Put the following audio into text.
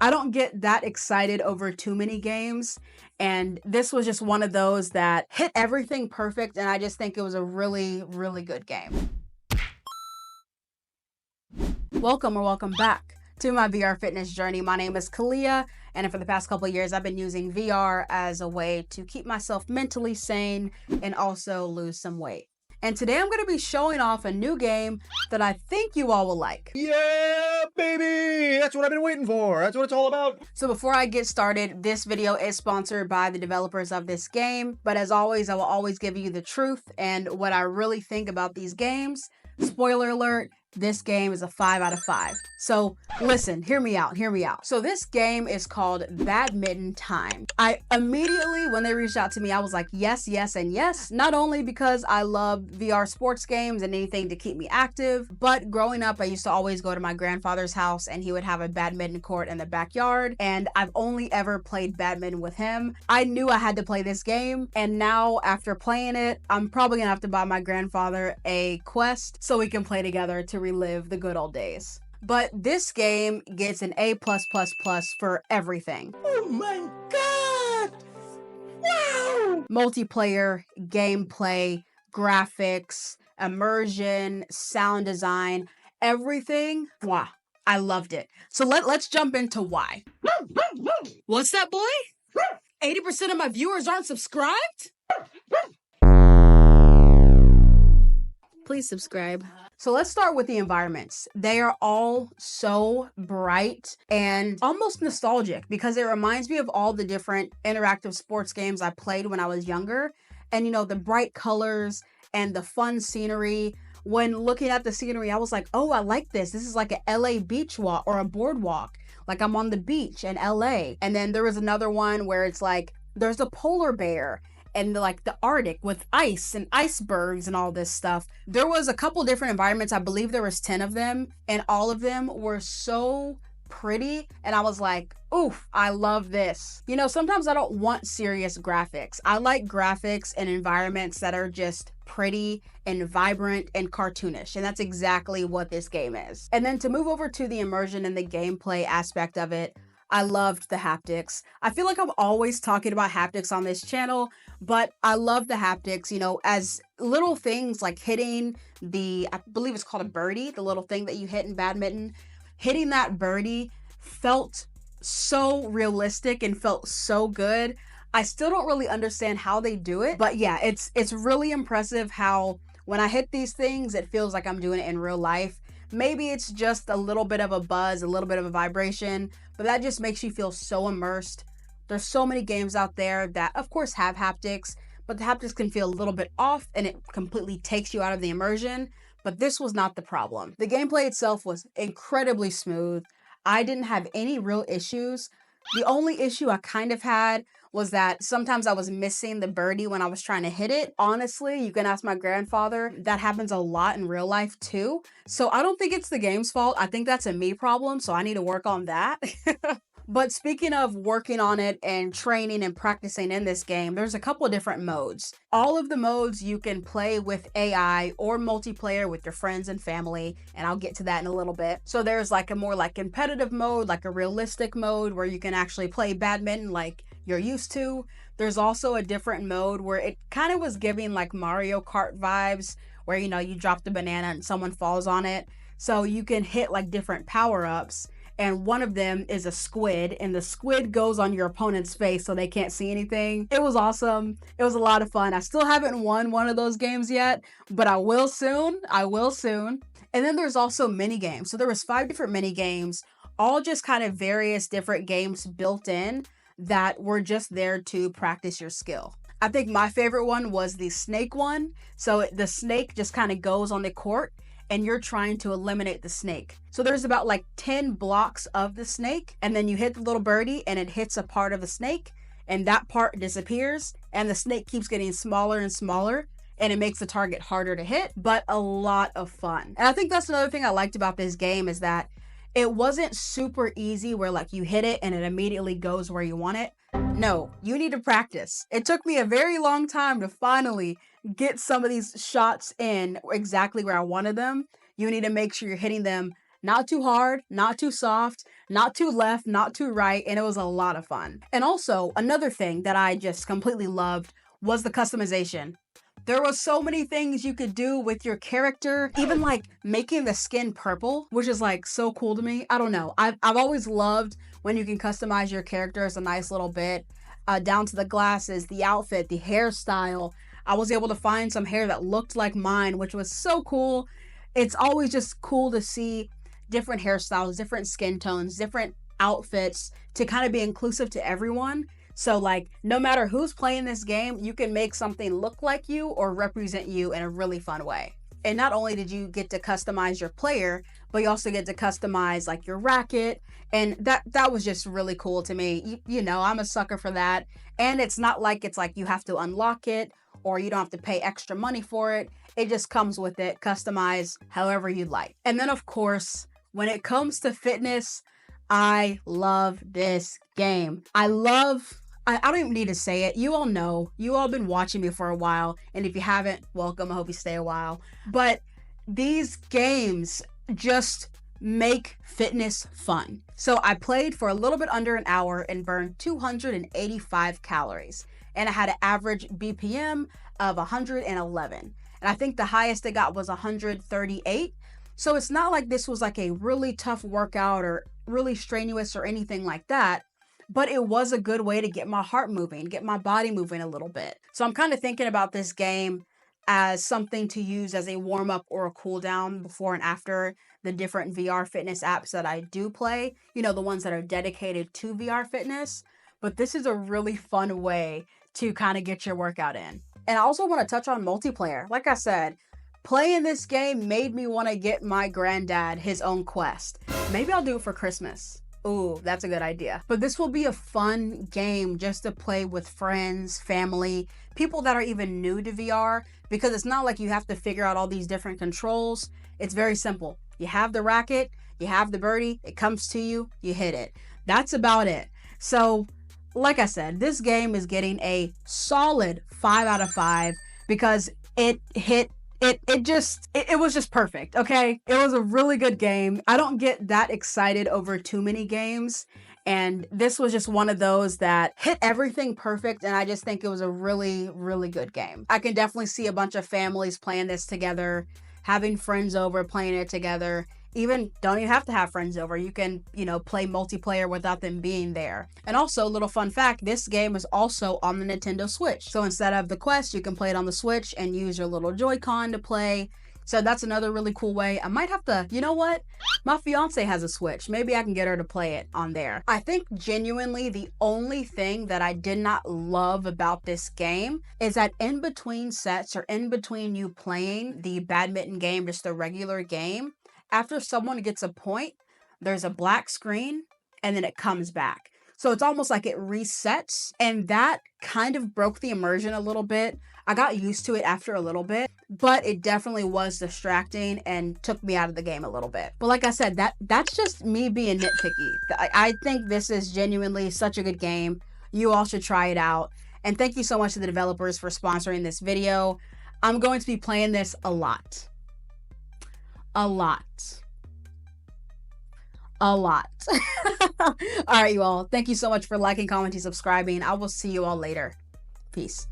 I don't get that excited over too many games, and this was just one of those that hit everything perfect, and I just think it was a really, really good game. Welcome back to my VR fitness journey. My name is Kalia, and for the past couple of years, I've been using VR as a way to keep myself mentally sane and also lose some weight. And today I'm going to be showing off a new game that I think you all will like. Yeah, baby! That's what I've been waiting for. That's what it's all about. So before I get started, this video is sponsored by the developers of this game. But as always, I will always give you the truth and what I really think about these games. Spoiler alert, this game is a 5 out of 5. So listen, hear me out. So this game is called Badminton Time. I immediately, when they reached out to me, I was like, yes, yes, and yes. Not only because I love VR sports games and anything to keep me active, but growing up, I used to always go to my grandfather's house and he would have a badminton court in the backyard. And I've only ever played badminton with him. I knew I had to play this game. And now after playing it, I'm probably gonna have to buy my grandfather a Quest so we can play together to relive the good old days. But this game gets an A+++ for everything. Oh my god! Wow! Multiplayer, gameplay, graphics, immersion, sound design, everything. Wow, I loved it. So let's jump into why. What's that, boy? 80% of my viewers aren't subscribed? Please subscribe. So let's start with the environments. They are all so bright and almost nostalgic because it reminds me of all the different interactive sports games I played when I was younger. And you know, the bright colors and the fun scenery. When looking at the scenery, I was like, oh, I like this. This is like a LA beach walk or a boardwalk. Like I'm on the beach in LA. And then there was another one where it's like, there's a polar bear and like the Arctic with ice and icebergs and all this stuff. There was a couple different environments. I believe there was 10 of them, and all of them were so pretty. And I was like, oof, I love this. You know, sometimes I don't want serious graphics. I like graphics and environments that are just pretty and vibrant and cartoonish. And that's exactly what this game is. And then to move over to the immersion and the gameplay aspect of it, I loved the haptics. I feel like I'm always talking about haptics on this channel, but I love the haptics, you know, as little things like hitting the, I believe it's called a birdie, the little thing that you hit in badminton. Hitting that birdie felt so realistic and felt so good. I still don't really understand how they do it, but yeah, it's really impressive how when I hit these things, it feels like I'm doing it in real life. Maybe it's just a little bit of a buzz, a little bit of a vibration, but that just makes you feel so immersed. There's so many games out there that of course have haptics, but the haptics can feel a little bit off and it completely takes you out of the immersion. But this was not the problem. The gameplay itself was incredibly smooth. I didn't have any real issues. The only issue I kind of had was that sometimes I was missing the birdie when I was trying to hit it. Honestly, you can ask my grandfather. That happens a lot in real life too. So I don't think it's the game's fault. I think that's a me problem, so I need to work on that. But speaking of working on it and training and practicing in this game, there's a couple of different modes. All of the modes you can play with AI or multiplayer with your friends and family, and I'll get to that in a little bit. So there's like a more like competitive mode, like a realistic mode where you can actually play badminton like you're used to. There's also a different mode where it kind of was giving like Mario Kart vibes, where you know you drop the banana and someone falls on it. So you can hit like different power-ups. And one of them is a squid, and the squid goes on your opponent's face so they can't see anything. It was awesome. It was a lot of fun. I still haven't won one of those games yet, but I will soon. And then there's also mini games. So there was 5 different mini games, all just kind of various different games built in that were just there to practice your skill. I think my favorite one was the snake one. So the snake just kind of goes on the court and you're trying to eliminate the snake. So there's about like 10 blocks of the snake, and then you hit the little birdie and it hits a part of the snake and that part disappears and the snake keeps getting smaller and smaller and it makes the target harder to hit, but a lot of fun. And I think that's another thing I liked about this game is that it wasn't super easy where like you hit it and it immediately goes where you want it. No, you need to practice. It took me a very long time to finally get some of these shots in exactly where I wanted them. You need to make sure you're hitting them Not too hard, not too soft, not too left, not too right, and it was a lot of fun. And also, another thing that I just completely loved was the customization. There were so many things you could do with your character, even like making the skin purple, which is like so cool to me. I don't know. I've always loved when you can customize your characters a nice little bit, down to the glasses, the outfit, the hairstyle. I was able to find some hair that looked like mine, which was so cool. It's always just cool to see different hairstyles, different skin tones, different outfits to kind of be inclusive to everyone. So like, no matter who's playing this game, you can make something look like you or represent you in a really fun way. And not only did you get to customize your player, but you also get to customize like your racket. And that was just really cool to me. You know, I'm a sucker for that. And it's not like it's like you have to unlock it or you don't have to pay extra money for it. It just comes with it, customize however you'd like. And then of course, when it comes to fitness, I love this game. I don't even need to say it. You all know. You all been watching me for a while. And if you haven't, welcome. I hope you stay a while. But these games just make fitness fun. So I played for a little bit under an hour and burned 285 calories. And I had an average BPM of 111. And I think the highest it got was 138. So it's not like this was like a really tough workout or really strenuous or anything like that. But it was a good way to get my heart moving, get my body moving a little bit. So I'm kind of thinking about this game as something to use as a warm up or a cool down before and after the different VR fitness apps that I do play, you know, the ones that are dedicated to VR fitness. But this is a really fun way to kind of get your workout in. And I also want to touch on multiplayer. Like I said, playing this game made me want to get my granddad his own Quest. Maybe I'll do it for Christmas. Ooh, that's a good idea. But this will be a fun game just to play with friends, family, people that are even new to VR, because it's not like you have to figure out all these different controls. It's very simple. You have the racket, you have the birdie, it comes to you, you hit it. That's about it. So, like I said, this game is getting a solid 5 out of 5 because it was just perfect, okay? It was a really good game. I don't get that excited over too many games, and this was just one of those that hit everything perfect, and I just think it was a really, really good game. I can definitely see a bunch of families playing this together, having friends over, playing it together. Don't even have to have friends over. You can, you know, play multiplayer without them being there. And also, little fun fact, this game is also on the Nintendo Switch. So instead of the Quest, you can play it on the Switch and use your little Joy-Con to play. So that's another really cool way. I might have to, you know what? My fiance has a Switch. Maybe I can get her to play it on there. I think genuinely the only thing that I did not love about this game is that in between sets or in between you playing the badminton game, just the regular game, after someone gets a point, there's a black screen and then it comes back. So it's almost like it resets, and that kind of broke the immersion a little bit. I got used to it after a little bit, but it definitely was distracting and took me out of the game a little bit. But like I said, that's just me being nitpicky. I think this is genuinely such a good game. You all should try it out. And thank you so much to the developers for sponsoring this video. I'm going to be playing this a lot. A lot. All right, you all. Thank you so much for liking, commenting, subscribing. I will see you all later. Peace.